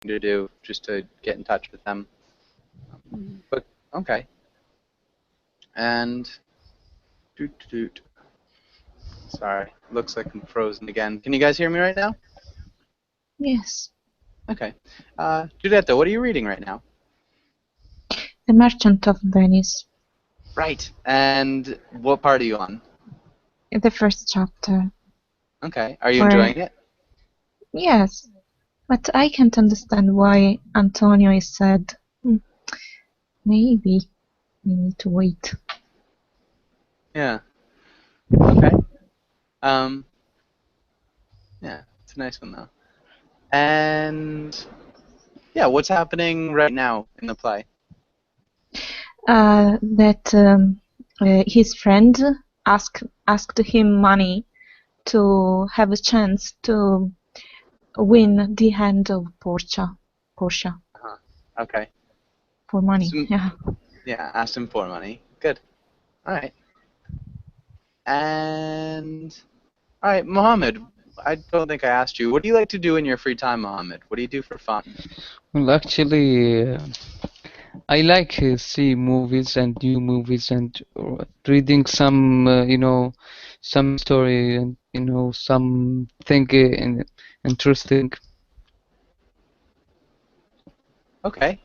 to do just to get in touch with them. But okay. And doot doot. Sorry, looks like I'm frozen again. Can you guys hear me right now? Yes. Okay. Giulietta, what are you reading right now? The Merchant of Venice. Right. And what part are you on? The first chapter. Okay. Are you Where- enjoying it? Yes. But I can't understand why Antonio is sad. Maybe we need to wait. Yeah. Okay. Yeah, it's a nice one though. And yeah, what's happening right now in the play? That his friend asked him money to have a chance to win the hand of Portia. Okay. For money. So- Yeah. Yeah, asked him for money. Good. All right. And all right, Mohammed. I don't think I asked you. What do you like to do in your free time, Mohammed? What do you do for fun? Well, actually, I like see movies and new movies and reading some, some story and something interesting. Okay.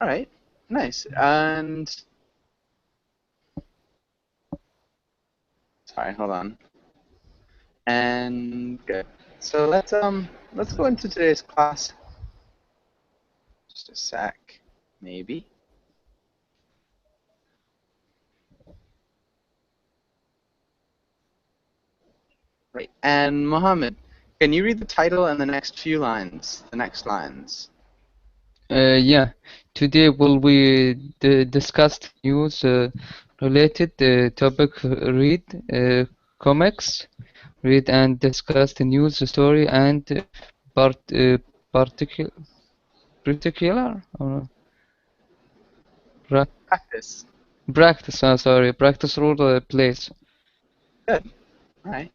All right. Nice. And sorry, hold on. And good. So let's go into today's class. Just a sec, maybe. Right. And Mohammed, can you read the title and the next few lines? The next lines. Yeah, today will we discuss news related topic, read comics, read and discuss the news story and part particular or Practice. practice. Sorry, practice role plays. Good. All right.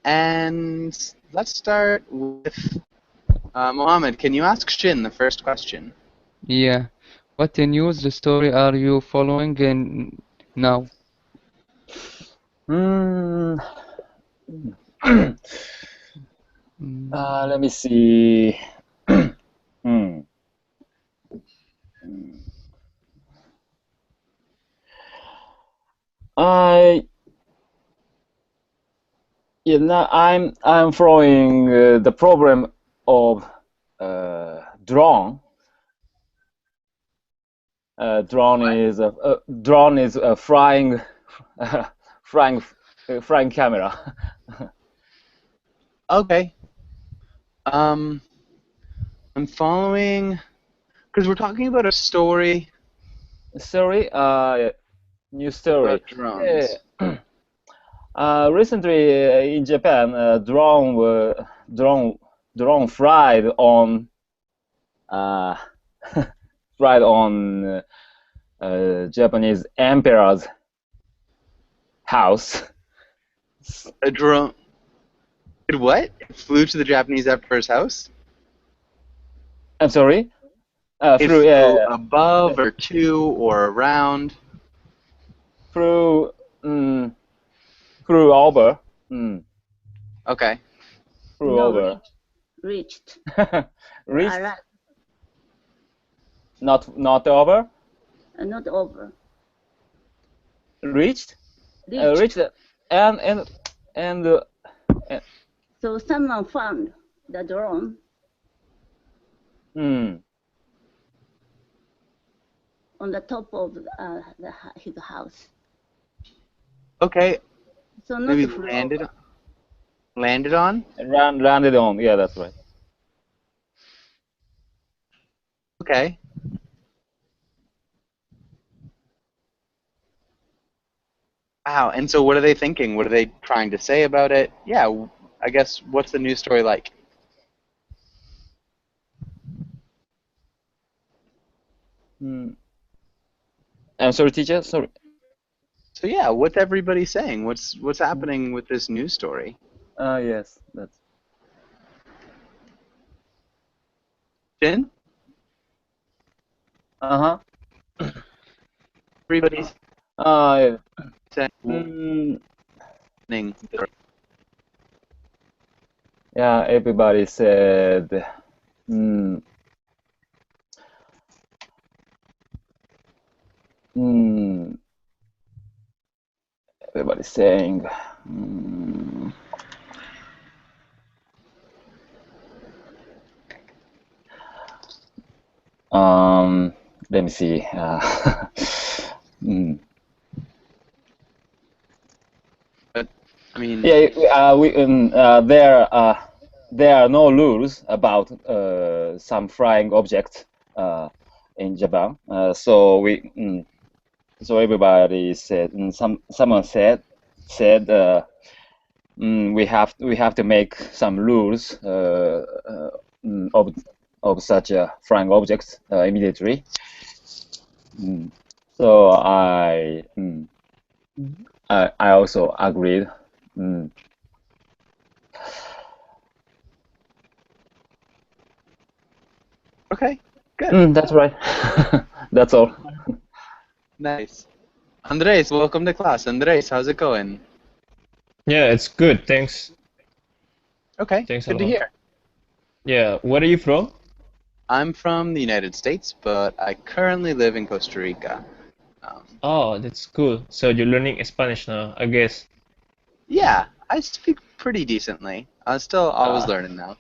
And let's start with Mohammed. Can you ask Shin the first question? Yeah. What news story are you following in now? Let me see. I'm following the problem of drone. Drone is a flying flying camera. Okay. I'm following because we're talking about a story. Story, new story. About drones. Recently in Japan, drone fried on Japanese emperor's house. A drone. Did what? It flew to the Japanese emperor's house? I'm sorry. It flew above or to or around. Flew over. Okay. Flew over. Reached. Reached. Not over. Not over. Reached. Reached. And. So someone found the drone. On the top of his house. Okay. So not maybe landed on? Landed on. Yeah, that's right. Okay. Wow. And so what are they thinking? What are they trying to say about it? Yeah, I guess, what's the news story like? I'm sorry, teacher. Sorry. So yeah, what's everybody saying? What's happening with this news story? Yes, that's. Shin? Uh-huh. Everybody's Yeah. saying Mm, the story. yeah, everybody said. Mm, mm, everybody saying. Mm, let me see. Mm. But I mean, Yeah, there are no rules about some flying objects in Japan. So everybody said, someone said we have to make some rules of such flying objects immediately. So I also agreed. Mm. okay, good, That's right. That's all. nice. Andres, welcome to class. Andres, how's it going? Yeah, it's good. Thanks. Okay, Thanks a good to lot. hear. Yeah, where are you from? I'm from the United States, but I currently live in Costa Rica. Oh, that's cool. So you're learning Spanish now, I guess. Yeah, I speak pretty decently. I'm still always Ah, learning now.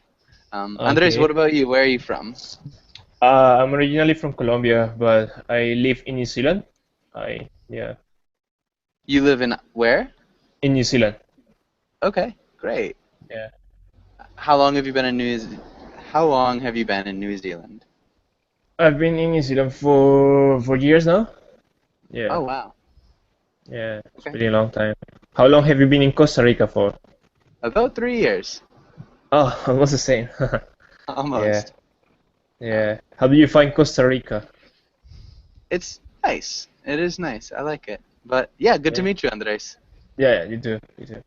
Andres, what okay. about you? Where are you from? I'm originally from Colombia, but I live in New Zealand. Yeah, You live in where? in New Zealand. Okay, great. Yeah. How long have you been in How long have you been in New Zealand? I've been in New Zealand for years now. Oh Yeah, wow. yeah, it's Okay. pretty long time. How long have you been in Costa Rica for? About 3 years. Oh, almost the same. Yeah, Almost. yeah. How do you find Costa Rica? It's nice. It is nice. I like it. But yeah, good to Yeah, meet you, Andres. yeah, you do, you do.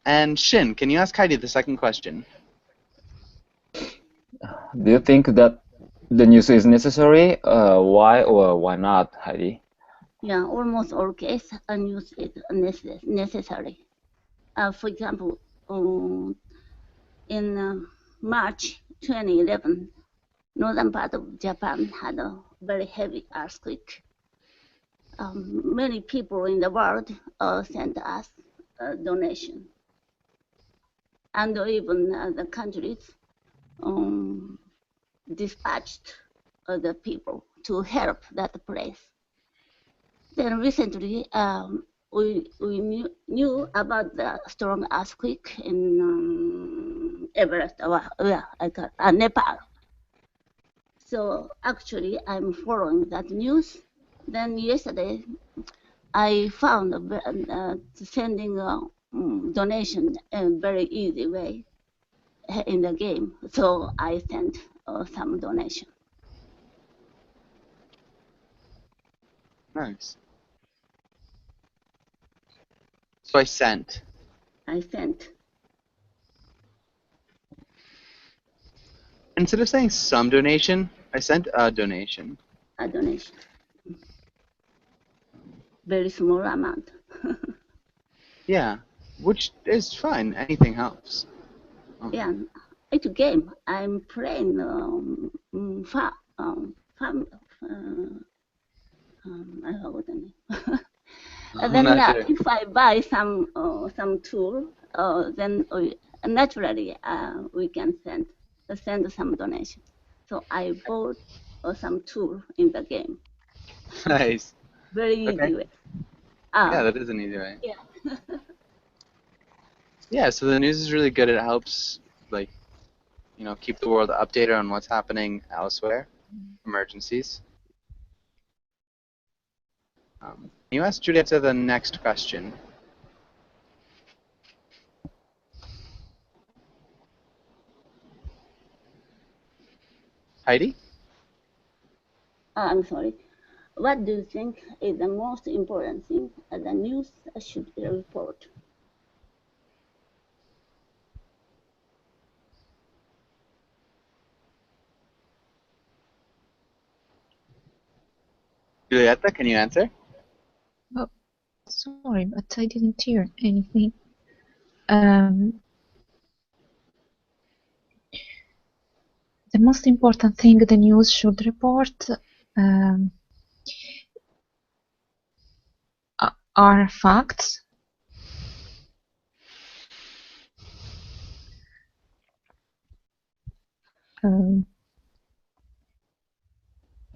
And Shin, can you ask Heidi the second question? Do you think that the news is necessary? Why or why not, Heidi? Yeah, almost all cases a news is necessary. For example, in March 2011, northern part of Japan had a very heavy earthquake. Many people in the world sent us a donation, and even the countries dispatched the people to help that place. Then recently, we knew about the strong earthquake in Everest, Nepal. So actually, I'm following that news. Then yesterday, I found sending a donation in a very easy way in the game. So I sent some donation. Nice. So I sent. Instead of saying some donation, I sent a donation. A donation. Very small amount. Yeah, which is fine. Anything helps. Yeah, it's a game. I'm playing I forgot the name. I'm Then not sure. if I buy some tool, then naturally we can send some donation. So I bought some tool in the game. Nice. Very easy Okay. way. Yeah, that is an easy way. Yeah. Yeah, so the news is really good. It helps, like, keep the world updated on what's happening elsewhere, emergencies. Can you ask Julieta the next question? Heidi? I'm sorry. What do you think is the most important thing the news should report? Julieta, can you answer? Sorry, but I didn't hear anything. The most important thing the news should report are facts. In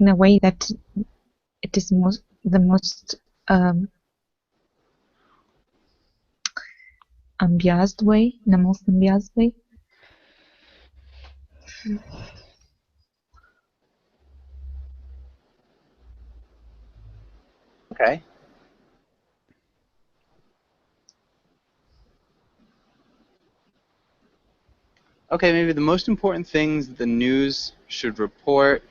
a way that it is the most unbiased way, in the most unbiased way. Okay. Okay, maybe the most important things the news should report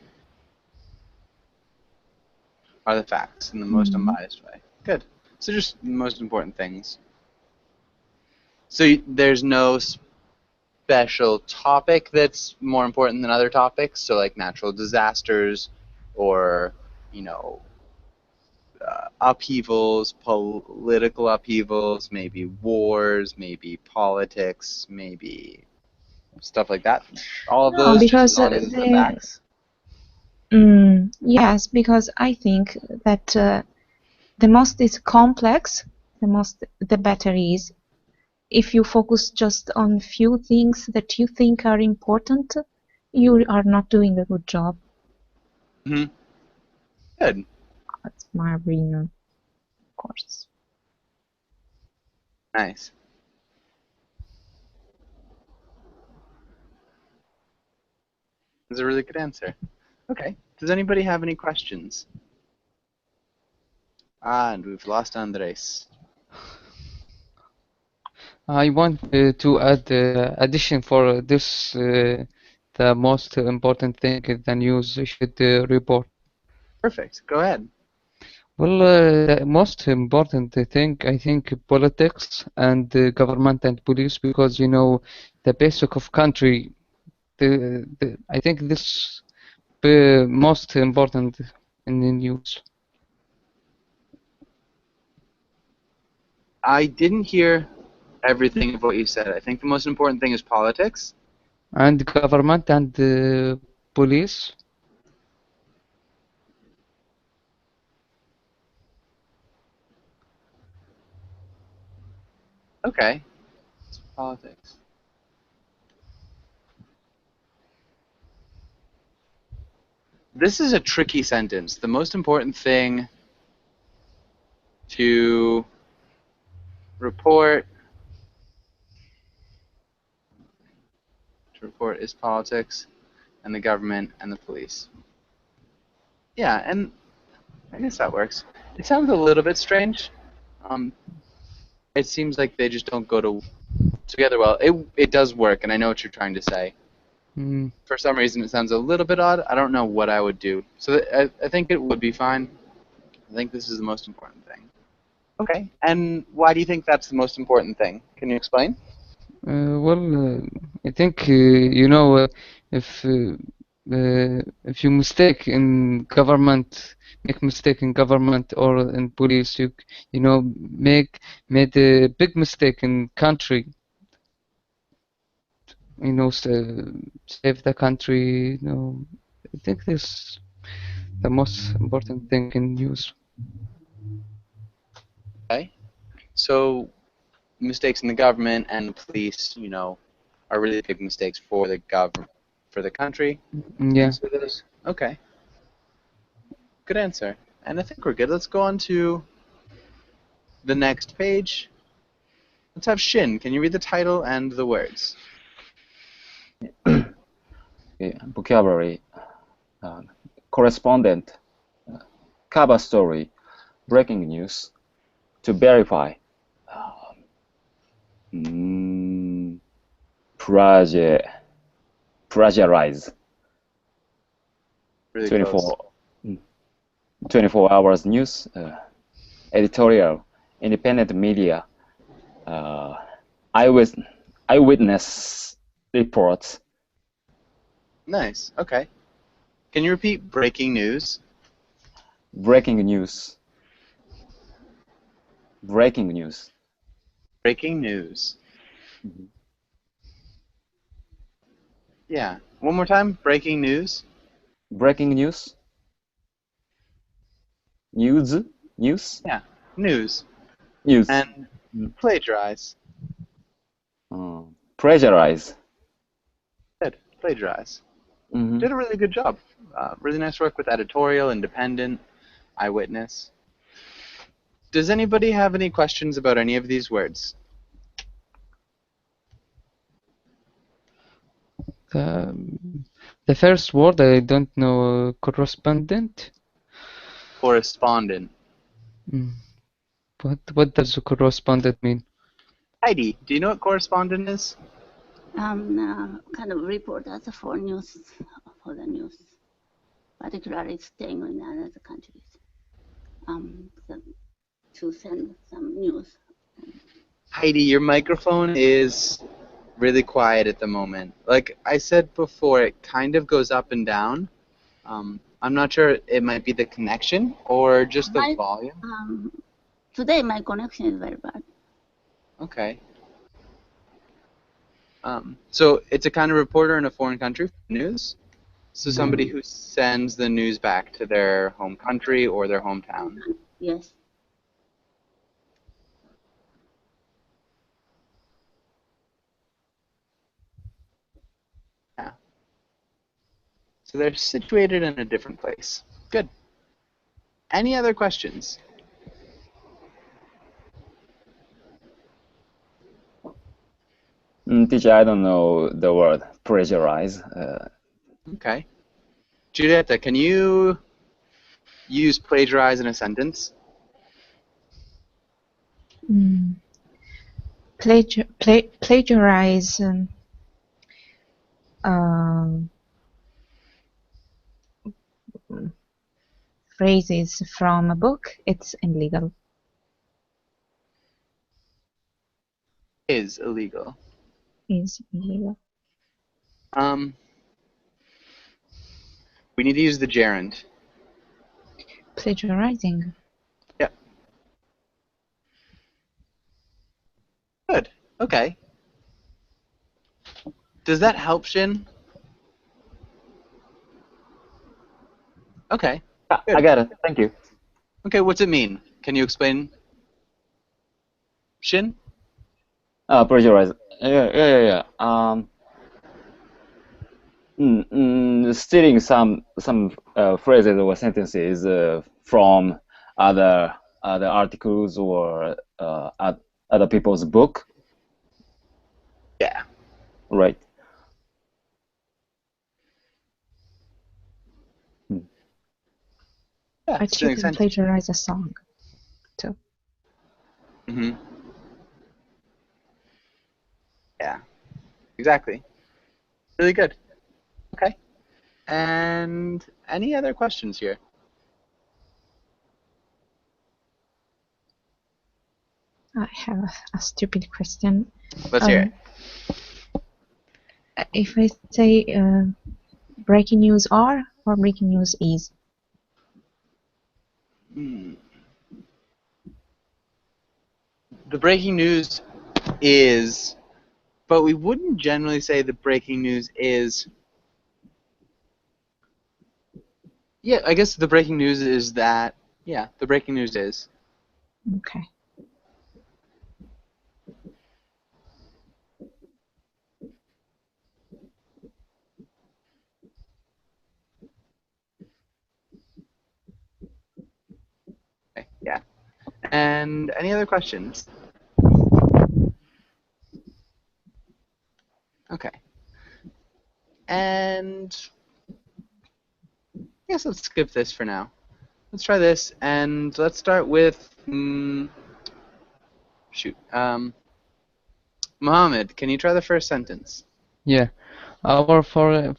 are the facts in the most unbiased way. Good. So just the most important things. So there's no special topic that's more important than other topics. So like natural disasters, or upheavals, political upheavals, maybe wars, maybe politics, maybe stuff like that. All of No, those, because just as long as it's the facts. Yes, because I think that the most is complex, the better is. If you focus just on few things that you think are important, you are not doing a good job. Mm-hmm. Good. That's my opinion, of course. Nice. That's a really good answer. Okay. Does anybody have any questions? And we've lost Andres. I want to add addition for this. The most important thing the news should report. Perfect. Go ahead. Well, the most important thing, I think, politics and government and police, because the basic of country. I think this most important in the news. I didn't hear everything of what you said. I think the most important thing is politics. And government and police. Okay. It's politics. This is a tricky sentence. The most important thing to report is politics, and the government and the police. Yeah, and I guess that works. It sounds a little bit strange. It seems like they just don't go together well. It does work, and I know what you're trying to say. For some reason, it sounds a little bit odd. I don't know what I would do. So I think it would be fine. I think this is the most important thing. Okay, and why do you think that's the most important thing? Can you explain? Well, I think if you mistake in government, make mistake in government or in police, made a big mistake in country. Save the country. I think this is the most important thing in news. Okay, so mistakes in the government and the police, are really big mistakes for the government, for the country. Yeah. So okay. Good answer. And I think we're good. Let's go on to the next page. Let's have Shin. Can you read the title and the words? Okay, vocabulary, correspondent, cover story, breaking news, to verify, plagiarize, Really 24 hours news, editorial, independent media, eyewitness reports. Nice. Okay. Can you repeat breaking news? Breaking news. Breaking news. Breaking news. Mhm. Yeah. One more time. Breaking news. Breaking news. News. News. Yeah. News. News. And plagiarize. Pressurize. Good. Plagiarize. Mhm. Did a really good job. Really nice work with editorial, independent, eyewitness. Does anybody have any questions about any of these words? The first word I don't know. Correspondent. Correspondent. Mm. What does correspondent mean? Heidi, do you know what correspondent is? Kind of reporters for news, for the news, particularly staying in other countries, to send some news. Heidi, your microphone is really quiet at the moment. Like I said before, it kind of goes up and down. I'm not sure, it might be the connection or just the volume. Today my connection is very bad. Okay. So it's a kind of reporter in a foreign country for news. So somebody who sends the news back to their home country or their hometown. Yes. Yeah. So they're situated in a different place. Good. Any other questions? Teacher, I don't know the word pressurize. Okay. Giulietta, can you use plagiarize in a sentence? Plagiarize phrases from a book, it's illegal. Is illegal. Is illegal. We need to use the gerund. Plagiarizing. Yep. Good. Okay. Does that help, Shin? Okay. I got it. Thank you. Okay, what's it mean? Can you explain? Shin? Pressurize. Yeah. Stealing some phrases or sentences from other articles or other people's book. Yeah. Right. Yeah, But you can plagiarize a song too. Mm-hmm. Yeah. Exactly. Really good. Okay. And any other questions here? I have a stupid question. Let's hear it. If I say breaking news are or breaking news is? The breaking news is, but we wouldn't generally say the breaking news is. Yeah, I guess the breaking news is that. Yeah, the breaking news is. Okay. Okay, yeah. And any other questions? Okay. And I guess let's skip this for now. Let's try this, and let's start with Mohammed. Can you try the first sentence? Yeah. Our foreign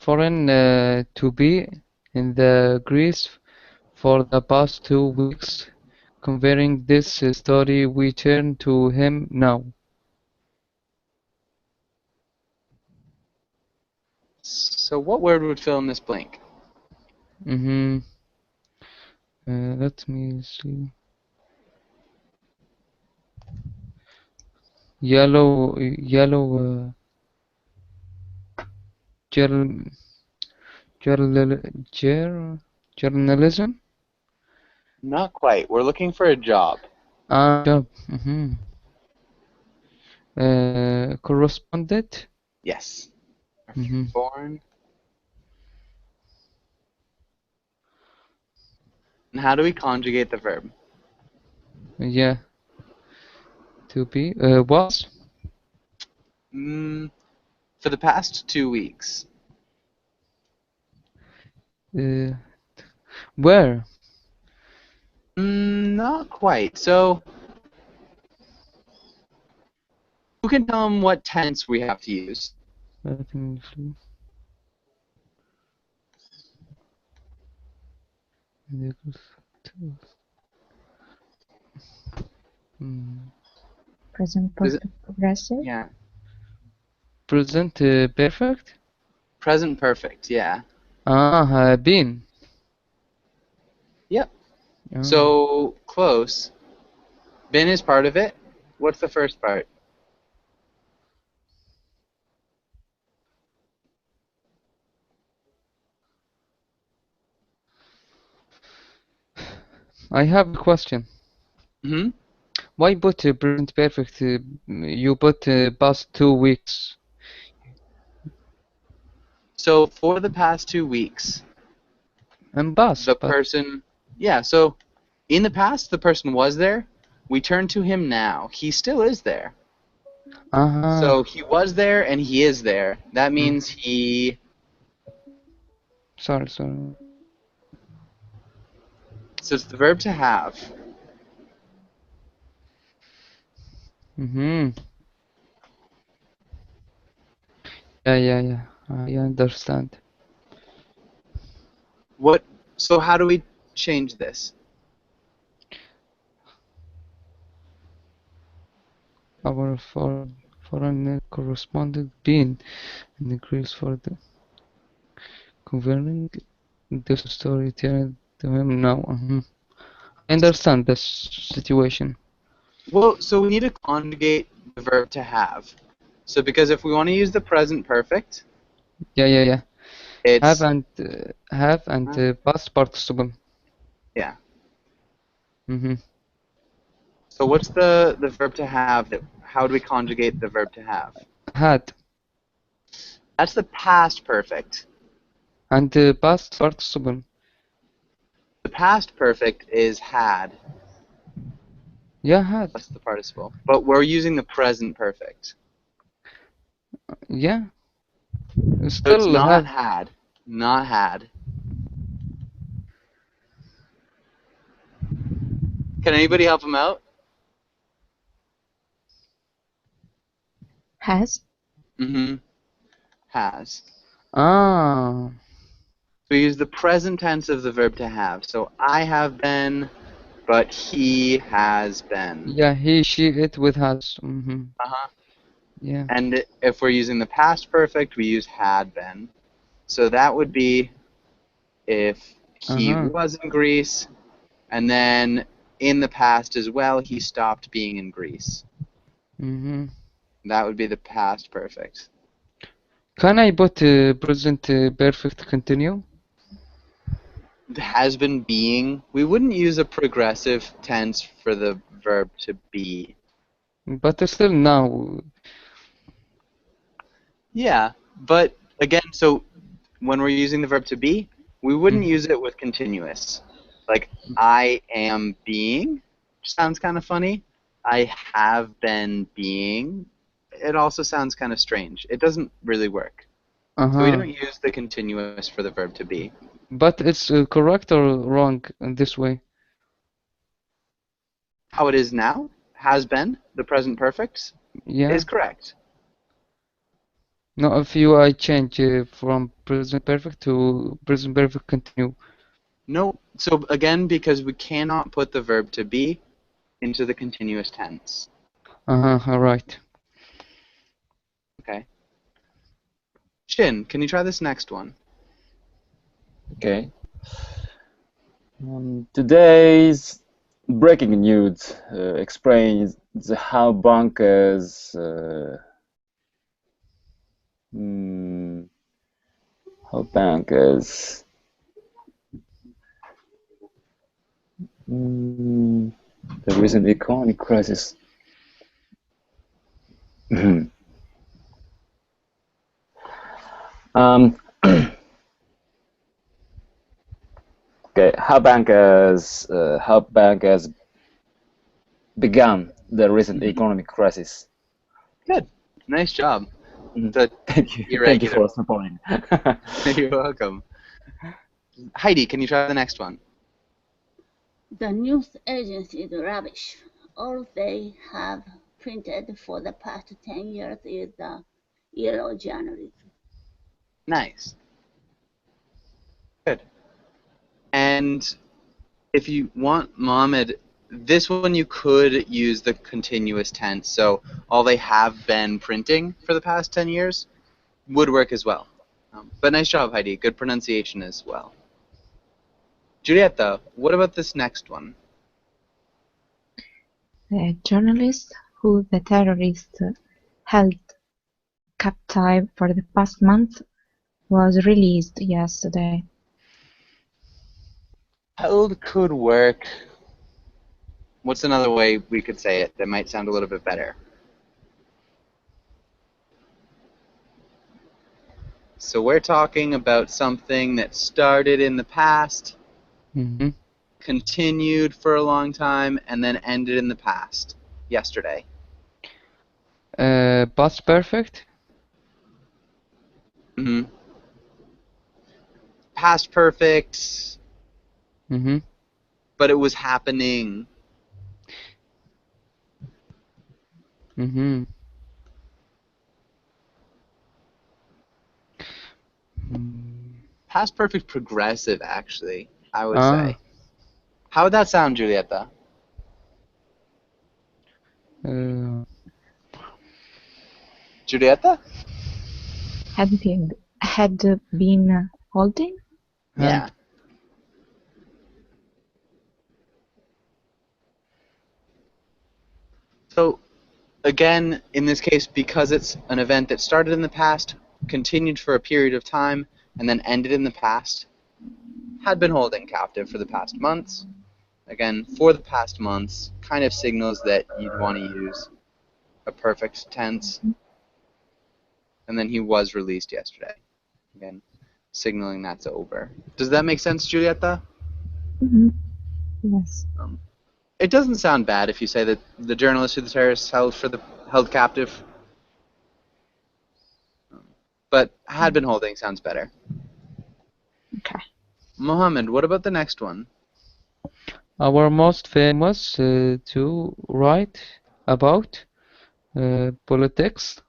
to be in the Greece for the past 2 weeks. Covering this story, we turn to him now. So what word would fill in this blank? Let me see. Yellow. Journal, journalism. Not quite. We're looking for a job. Job. Correspondent. Yes. Mhm. Foreign. And how do we conjugate the verb? Yeah. To be. Was. For the past 2 weeks. Where? Not quite. So, who can tell them what tense we have to use? Let me see. Present Does it- perfect progressive. Yeah. Present perfect. Present perfect, yeah. Been. Yep. Ah. So, close. Been is part of it. What's the first part? I have a question. Hmm. Why put present perfect? You put past 2 weeks. So, for the past 2 weeks, And past. the But person, yeah, so in the past, the person was there. We turn to him now. He still is there. So he was there and he is there. That means he. Sorry. So it's the verb to have. Yeah. I understand. What? So how do we change this? Our foreign correspondent been and increase for the converting this story to him now. I understand this situation. Well, so we need to conjugate the verb to have. So because if we want to use the present perfect, Yeah. it's Have and past participle. yeah. Mm-hmm. So what's the verb to have? How do we conjugate the verb to have? Had That's the past perfect. and past participle. The past perfect is had. Yeah, had. That's the participle. But we're using the present perfect. Yeah. So it's Still not have. had. Not had. Can anybody help him out? Has. Mm-hmm. Has. Ah. So we use the present tense of the verb to have. So I have been, but he has been. Yeah, he, she, it with has. Mm-hmm. Uh-huh. Yeah. And if we're using the past perfect, we use had been. So that would be if he was in Greece, and then in the past as well, he stopped being in Greece. Mm-hmm. That would be the past perfect. Can I put present perfect continue? Has been being. We wouldn't use a progressive tense for the verb to be. But still now. Yeah, but again, so when we're using the verb to be, we wouldn't use it with continuous. Like, I am being, which sounds kind of funny. I have been being. It also sounds kind of strange. It doesn't really work. So we don't use the continuous for the verb to be. But it's correct or wrong in this way? How it is now, has been, the present perfect, Yeah. is correct. No, if I change from present perfect to present perfect continue. No, so again, because we cannot put the verb to be into the continuous tense. All right. Okay. Shin, can you try this next one? Okay. Today's breaking news explains how bankers how bankers the recent economic crisis. um, okay, how bankers began the recent economic crisis. Good. Nice job. Mhm. The Thank you. Thank you irregular. for supporting. You're welcome. Heidi, can you try the next one? The news agency is rubbish. All they have printed for the past 10 years is the yellow journalism. Nice. Good. And if you want, Mohammed, this one you could use the continuous tense. So all they have been printing for the past 10 years would work as well. But nice job, Heidi. Good pronunciation as well. Julieta, what about this next one? The journalist who the terrorists held captive for the past month was released yesterday. Held could work. What's another way we could say it that might sound a little bit better? So we're talking about something that started in the past, Mm-hmm. continued for a long time, and then ended in the past, yesterday. Past perfect. hmm Past perfect, Mm-hmm. but it was happening. Mm-hmm. Past perfect progressive, actually, I would Ah. say. How would that sound, Julieta? Julieta? Had been holding? Yeah. So, again, in this case, because it's an event that started in the past, continued for a period of time, and then ended in the past, had been holding captive for the past months. Again, for the past months, kind of signals that you'd want to use a perfect tense. And then he was released yesterday. Again, signaling that's over. Does that make sense, Julieta? Mm-hmm. Yes. It doesn't sound bad if you say that the journalist who the terrorists held captive, but had been holding sounds better. Okay. Mohammed, what about the next one? Our most famous to write about politics.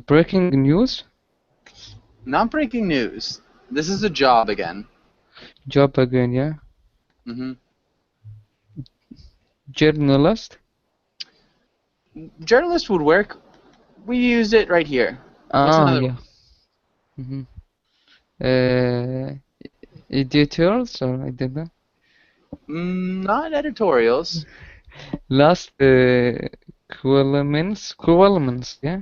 Breaking news. Not breaking news. This is a job again. Job again, yeah. hmm Journalist. Journalist would work. We used it right here. What's Ah, another yeah. Mm-hmm. Editors, or I don't know. one? Not editorials. Last columnist, yeah.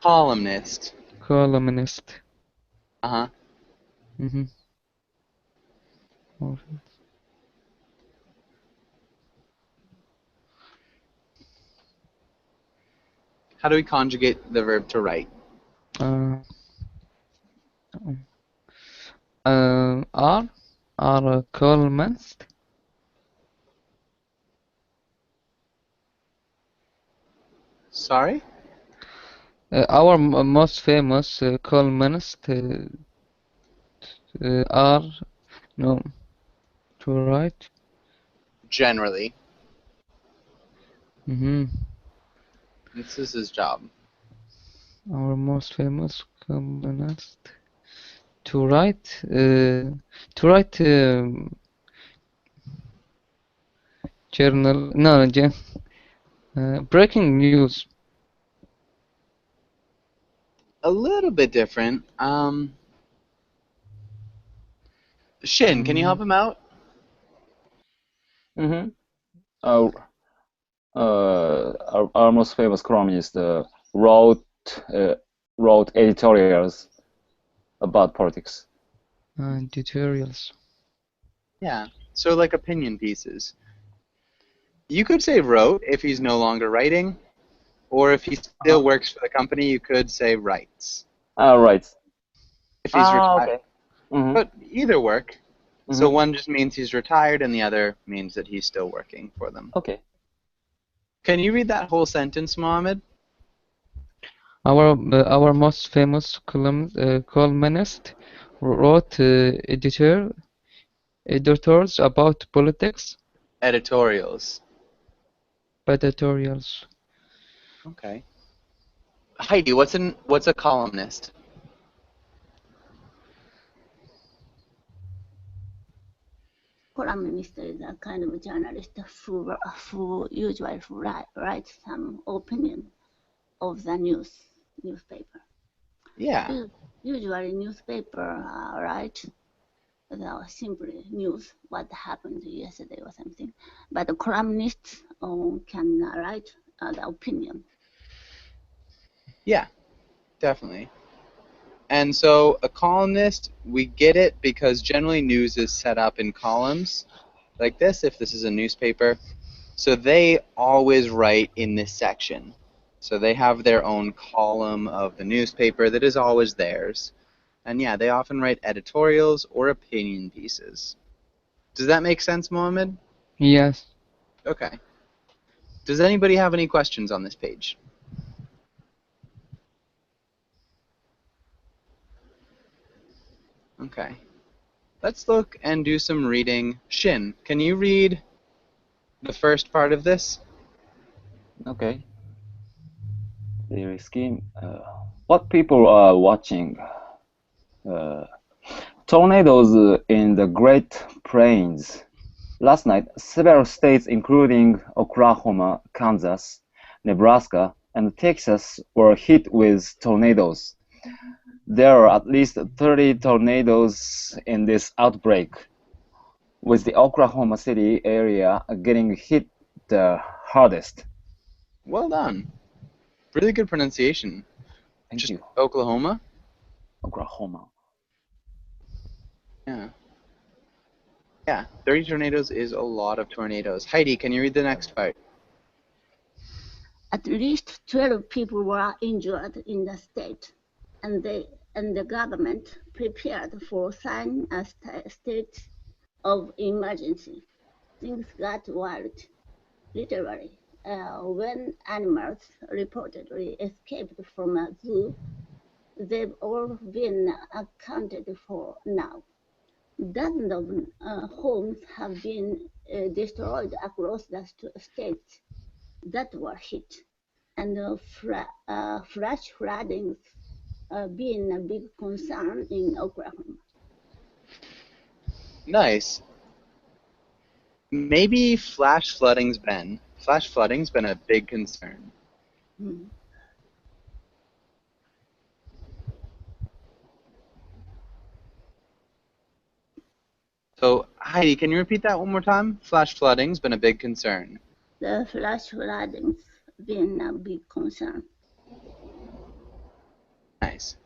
Columnist. Columnist. Uh-huh. Mm-hmm. How do we conjugate the verb to write? Are a columnist. Sorry? Our most famous columnist are no to write. Generally. Mm-hmm. This is his job. Our most famous columnist to write journal breaking news. a little bit different. Shin, can you help him out? Mm-hmm. Our most famous columnist wrote editorials about politics. And tutorials. Yeah, so like opinion pieces. You could say wrote if he's no longer writing, or if he still works for the company, you could say writes. Right. If he's retired. Okay. Mm-hmm. But either work. So Mm-hmm. one just means he's retired, and the other means that he's still working for them. Okay. Can you read that whole sentence, Mohammed? Our most famous columnist wrote editors about politics, Editorials. editorials. Okay. Heidi, what's a columnist? Columnist is a kind of journalist who usually writes some opinion of the newspaper. Yeah. Usually newspaper write the simply news, what happened yesterday or something. But the columnists can write the opinion. Yeah, definitely. And so a columnist, we get it because generally news is set up in columns like this, if this is a newspaper. So they always write in this section. So they have their own column of the newspaper that is always theirs. And yeah, they often write editorials or opinion pieces. Does that make sense, Mohammed? Yes. Okay. Does anybody have any questions on this page? Okay. Let's look and do some reading. Shin, can you read the first part of this? Okay. Daily scheme. What people are watching? Tornadoes in the Great Plains. Last night, several states, including Oklahoma, Kansas, Nebraska, and Texas, were hit with tornadoes. There are at least 30 tornadoes in this outbreak, with the Oklahoma City area getting hit the hardest. Well done. Really good pronunciation. Thank you. Oklahoma? Oklahoma. Yeah. Yeah, 30 tornadoes is a lot of tornadoes. Heidi, can you read the next part? At least 12 people were injured in the state, and the government prepared for sign a state of emergency. Things got wild, literally, when animals reportedly escaped from a zoo. They've all been accounted for now. Dozens of homes have been destroyed across the states that were hit, and flash flooding being a big concern in Oklahoma. Nice. Maybe flash flooding's been a big concern. Hmm. So, Heidi, can you repeat that one more time? Flash flooding's been a big concern. The flash flooding's been a big concern. Nice.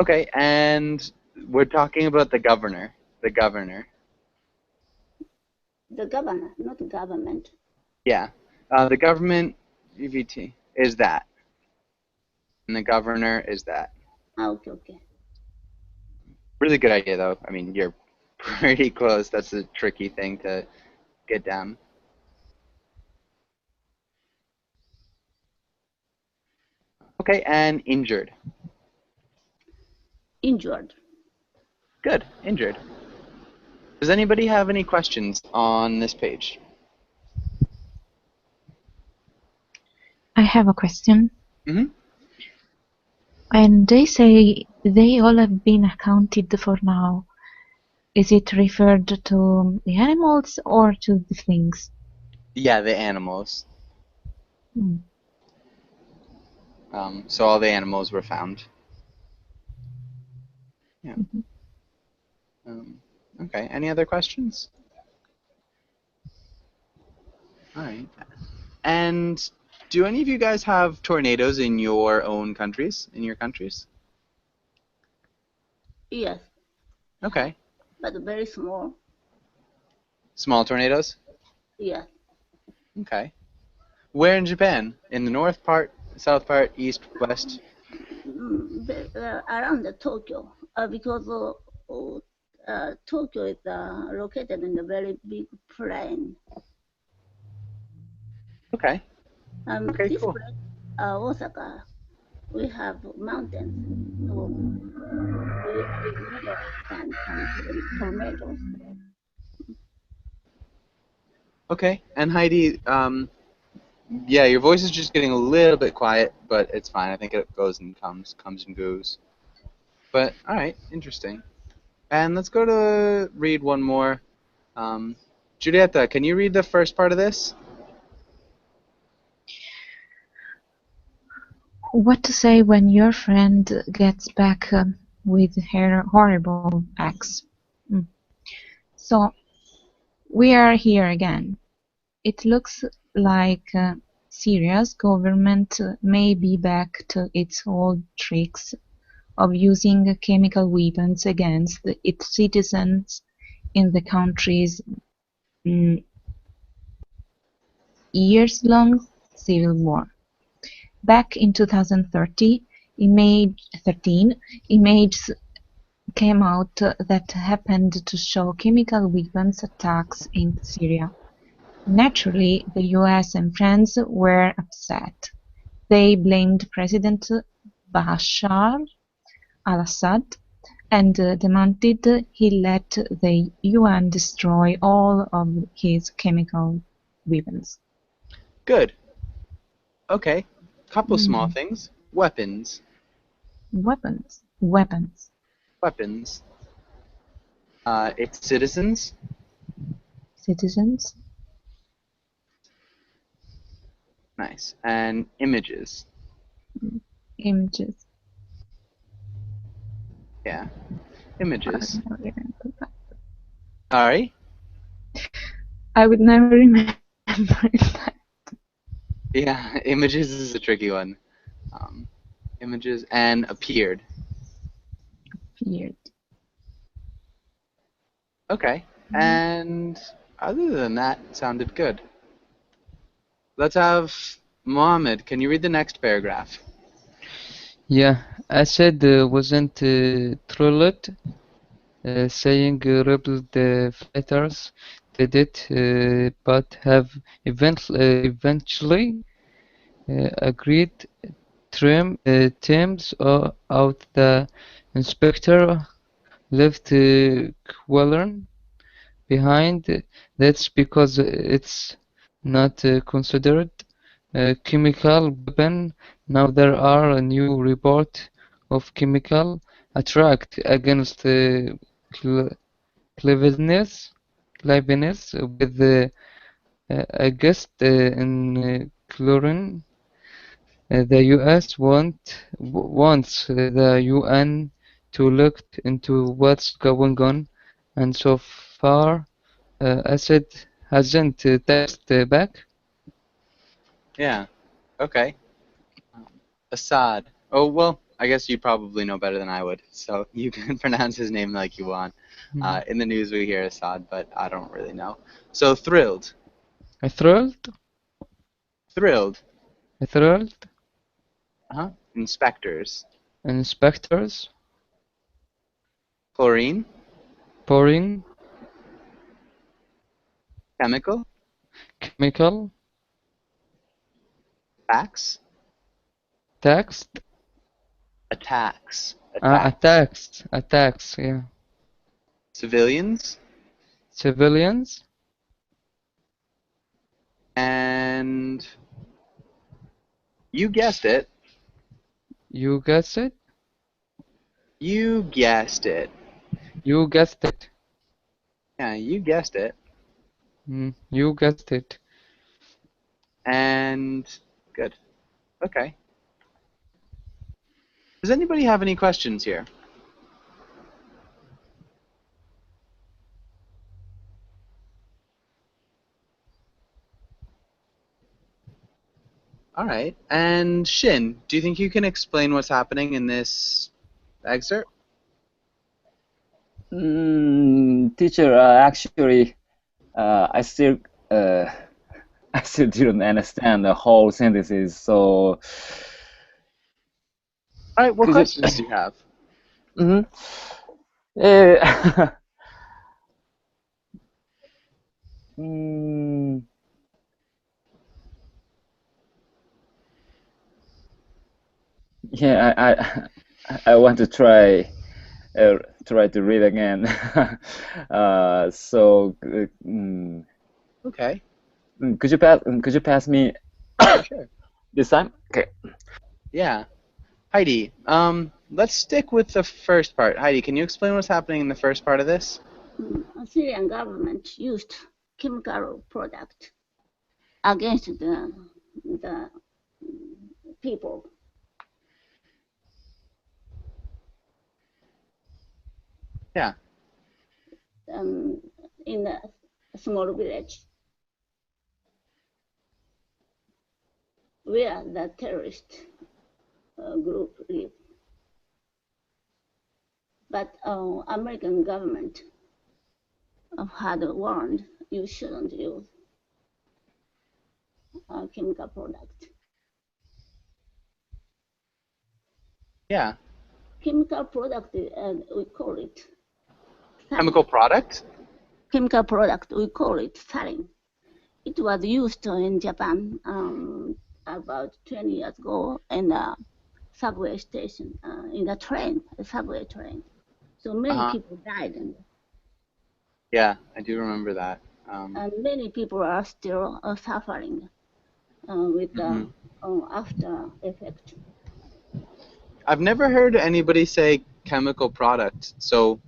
Okay, and we're talking about the governor. The governor. The governor, not government. Yeah. The government, EVT, is that. And the governor is that. Okay. Really good idea, though. I mean, you're pretty close. That's a tricky thing to get down. Okay, and injured. Injured. Good, injured. Does anybody have any questions on this page? I have a question. Mm-hmm. And they say they all have been accounted for now. Is it referred to the animals or to the things? Yeah, the animals. Mm. So all the animals were found. Yeah. Mhm. Okay. Any other questions? All right. And do any of you guys have tornadoes in your own countries? In your countries? Yes, Okay. but very small. Small tornadoes? Yes. Okay. Where in Japan? In the north part, south part, east, west? Around Tokyo, because Tokyo is located in a very big plain. Okay. Okay, This cool. place, Osaka, we have mountains, so we never find some tornadoes. Okay. And Heidi, yeah, your voice is just getting a little bit quiet, but it's fine. I think it goes and comes and goes. But all right, interesting. And let's go to read one more. Julieta, can you read the first part of this? What to say when your friend gets back with her horrible ex? Mm. So, we are here again. It looks like Syria's government may be back to its old tricks of using chemical weapons against its citizens in the country's mm, years-long civil war. Back in 2013, images came out that happened to show chemical weapons attacks in Syria. Naturally, the US and France were upset. They blamed President Bashar al-Assad and demanded he let the UN destroy all of his chemical weapons. Good. Okay. Couple small Mm. things. Weapons. Weapons. Weapons. Its citizens. Citizens. Nice. And images. Images. Yeah. Images. I would never remember that. Sorry? I would never remember that. Yeah, images is a tricky one. Images and appeared. Weird. Okay. And other than that, it sounded good. Let's have Mohammed. Can you read the next paragraph? Yeah, Assad wasn't trolled, saying rebel fighters did it, but have eventually agreed terms out the inspector left Quellen behind. That's because it's not considered a chemical weapon. Now there are a new report of chemical attack against cleveness with a guest in chlorine. The US wants the UN to look into what's going on, and so far Assad hasn't texted back. Yeah. Okay. Assad. Oh, well, I guess you probably know better than I would, so you can pronounce his name like you want. In the news we hear Assad, but I don't really know. So, thrilled. I thrilled. Thrilled. I thrilled. Uh-huh. Inspectors. Inspectors Chlorine. pouring Chemical. chemical Facts. text Attacks. attacks. Yeah, Civilians. civilians. And you guessed it. You guessed it. You guessed it. You guessed it. Yeah, you guessed it. You guessed it. And Good. Okay. Does anybody have any questions here? All right. And Shin, do you think you can explain what's happening in this excerpt? Teacher, actually, I still I still didn't understand the whole sentences. So, All right. What could you? questions do you have? Mm-hmm. Yeah, I want to try to read again. Okay. Could you pass me Sure. this time? Okay. Yeah. Heidi, let's stick with the first part. Heidi, can you explain what's happening in the first part of this? Syrian government used chemical product against the people. Yeah. In a small village where the terrorist group live. But American government had warned you shouldn't use chemical product. Yeah. Chemical product, we call it sarin. Chemical product? Chemical product, we call it sarin. It was used in Japan about 20 years ago in a subway station, in the train, a subway train. So many people died. Yeah, I do remember that. And many people are still suffering with the after effect. I've never heard anybody say chemical product, so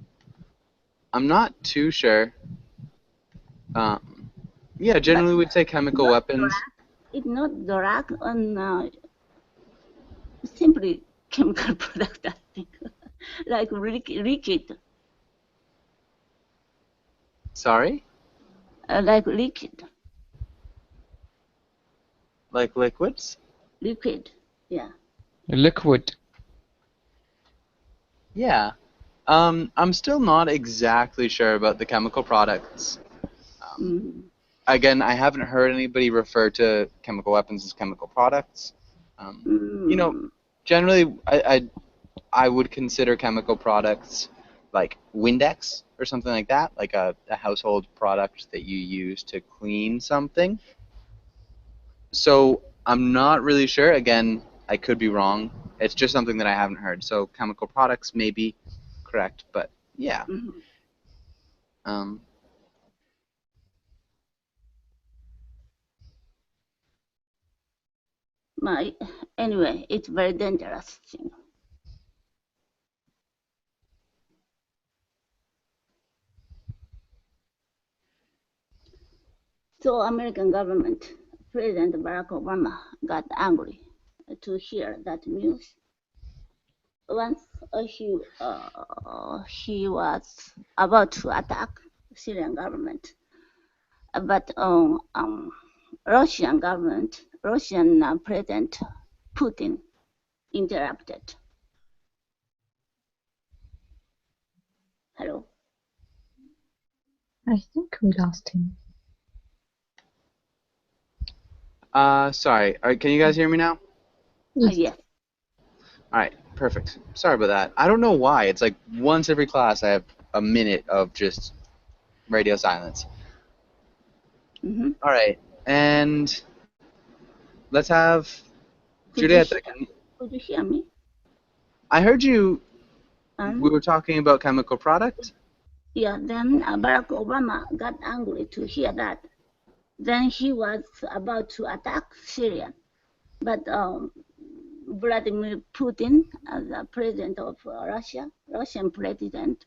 I'm not too sure. Yeah, generally we'd say chemical weapons. It's not drug, and simply chemical product, I think, like liquid. Sorry? Like liquid. Like liquids? Liquid, yeah. Liquid. Yeah. I'm still not exactly sure about the chemical products. Again, I haven't heard anybody refer to chemical weapons as chemical products. You know, generally, I would consider chemical products like Windex or something like that, like a household product that you use to clean something. So I'm not really sure. Again, I could be wrong. It's just something that I haven't heard. So chemical products may be correct, but yeah. Anyway, it's very dangerous thing. So American government, President Barack Obama got angry to hear that news. Once he was about to attack Syrian government, but Russian government, Russian President Putin interrupted. Hello? I think we lost him. Sorry. All right, can you guys hear me now? Yes. All right, perfect. Sorry about that. I don't know why. It's like once every class I have a minute of just radio silence. All right, and let's have Julieta. Could you hear me? I heard you. We were talking about chemical product. Yeah, then Barack Obama got angry to hear that. Then he was about to attack Syria. But Vladimir Putin, the president of Russian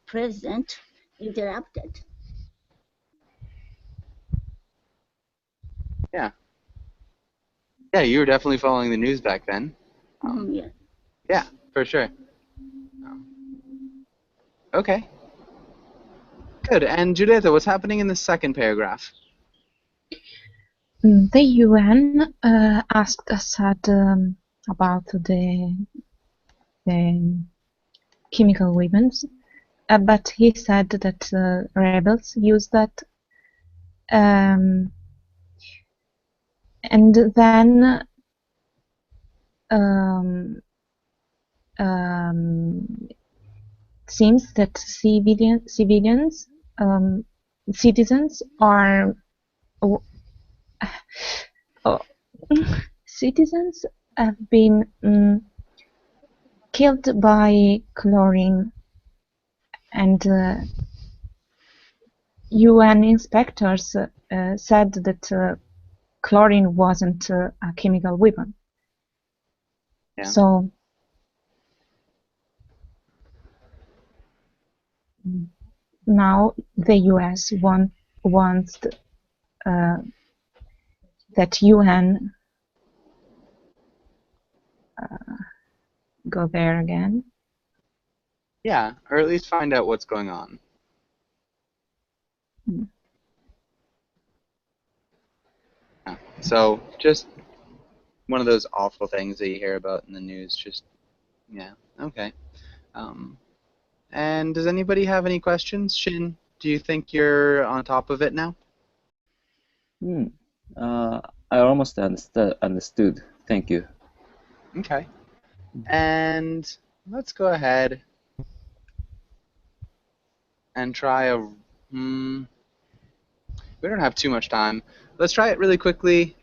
president interrupted. Yeah. Yeah, you were definitely following the news back then. Yes. Yeah, for sure. Okay. Good. And Juditha, what's happening in the second paragraph? The UN asked Assad about the chemical weapons, but he said that rebels use that. And then seems that civilians citizens are oh, citizens have been killed by chlorine, and UN inspectors said that chlorine wasn't a chemical weapon. Yeah. So now the US wants that UN go there again. Yeah, or at least find out what's going on. Yeah. So just one of those awful things that you hear about in the news. Just, yeah, okay. And does anybody have any questions? Shin, do you think you're on top of it now? I almost understood. Thank you. Okay. And let's go ahead and try a... we don't have too much time. Let's try it really quickly.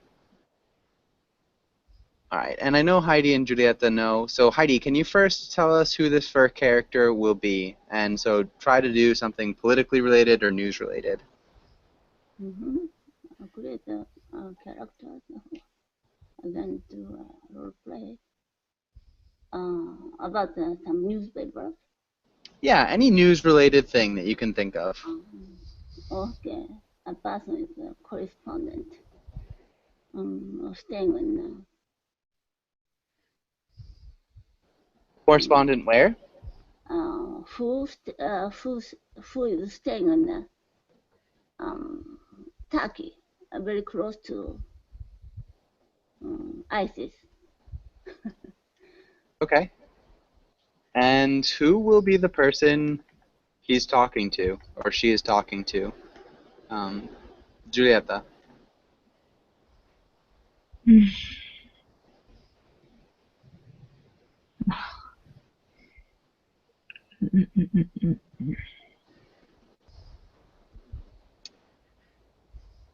All right, and I know Heidi and Julieta know. So Heidi, can you first tell us who this first character will be? And so try to do something politically related or news related. Create a character, then do a role play about some newspaper. Yeah, any news related thing that you can think of. Okay, a person is a correspondent. Staying in Correspondent where? who is staying in Turkey, very close to ISIS. Okay. And who will be the person he's talking to, or she is talking to? Julieta.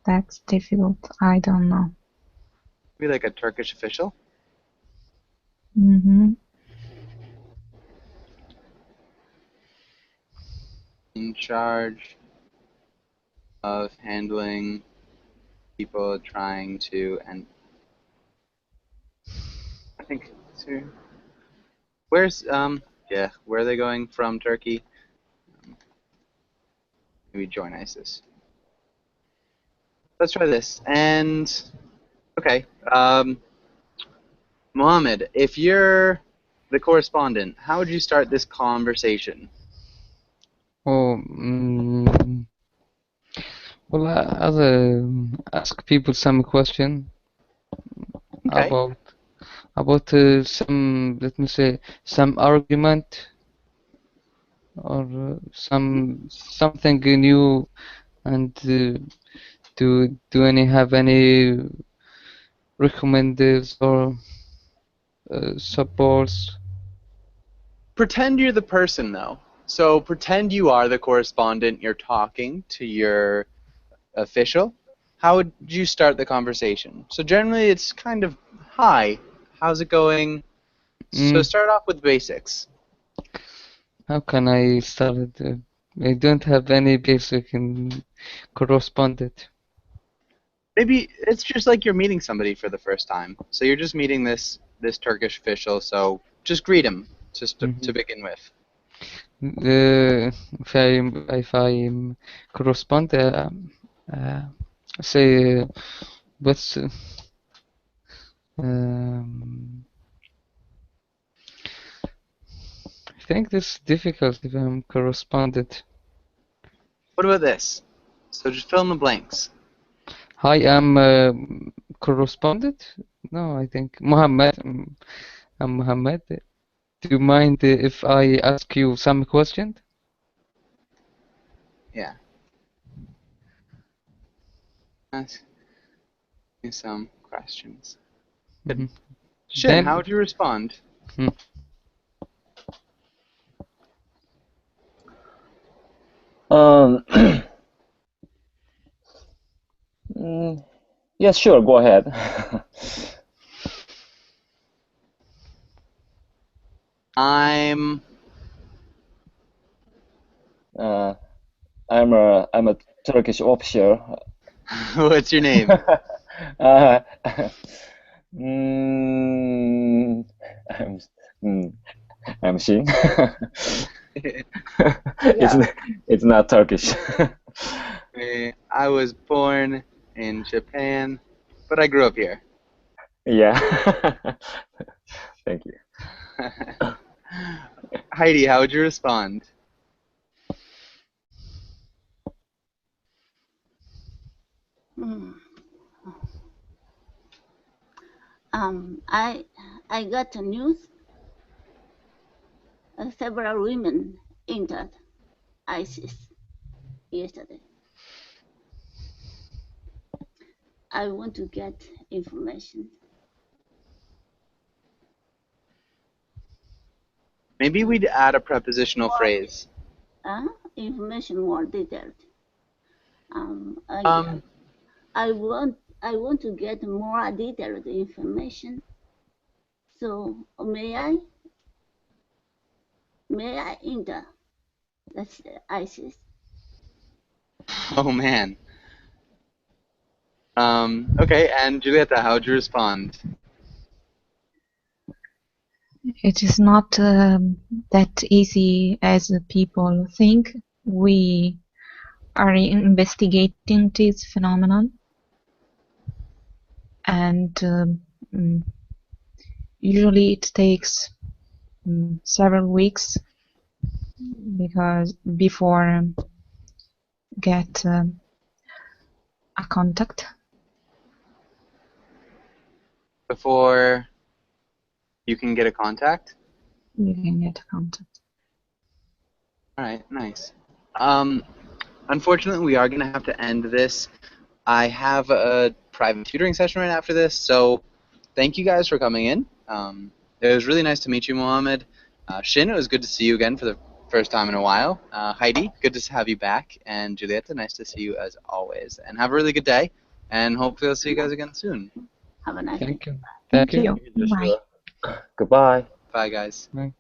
That's difficult. I don't know. Be like a Turkish official? In charge of handling people trying to, and I think, where's, where are they going from Turkey? Maybe join ISIS. Let's try this. And, okay, Mohammed, if you're the correspondent, how would you start this conversation? Oh, well, I'll ask people some question Okay. about some, let me say, some argument or something new, and do any have any recommenders or supports? Pretend you're the person, though. So pretend you are the correspondent. You're talking to your official. How would you start the conversation? So generally, it's kind of, hi, how's it going? So start off with basics. How can I start? I don't have any basic in correspondent. Maybe it's just like you're meeting somebody for the first time. So you're just meeting this Turkish official. So just greet him, just to begin with. If I correspond, say what's I think this is difficult if I'm correspondent. What about this? So just fill in the blanks. Hi, I'm correspondent? No, I think Muhammad. I'm Muhammad. Do you mind if I ask you some question? Yeah. Ask me some questions. Good. Mhm. Shin, Then- how would you respond? Yes, sure, go ahead. I'm I'm a Turkish officer. What's your name? Mm, I'm Shin. It's not Turkish. I was born in Japan, but I grew up here. Yeah. Thank you. Heidi, how would you respond? Mm. I got the news. Several women entered ISIS yesterday. I want to get information. Maybe we'd add a prepositional phrase. Information more detailed. I want to get more detailed information. So may I enter? That's ISIS. Oh man. Okay, and Julieta, how would you respond? It is not that easy as people think. We are investigating this phenomenon, and usually it takes several weeks because before get a contact. Before you can get a contact? You can get a contact. Alright, nice. Unfortunately, we are going to have to end this. I have a private tutoring session right after this, so thank you guys for coming in. It was really nice to meet you, Mohammed. Shin, it was good to see you again for the first time in a while. Heidi, good to have you back. And Julieta, nice to see you as always. And have a really good day, and hopefully I'll see you guys again soon. Have a nice day. Thank you. Thank you. Bye. Goodbye. Bye, guys. Bye.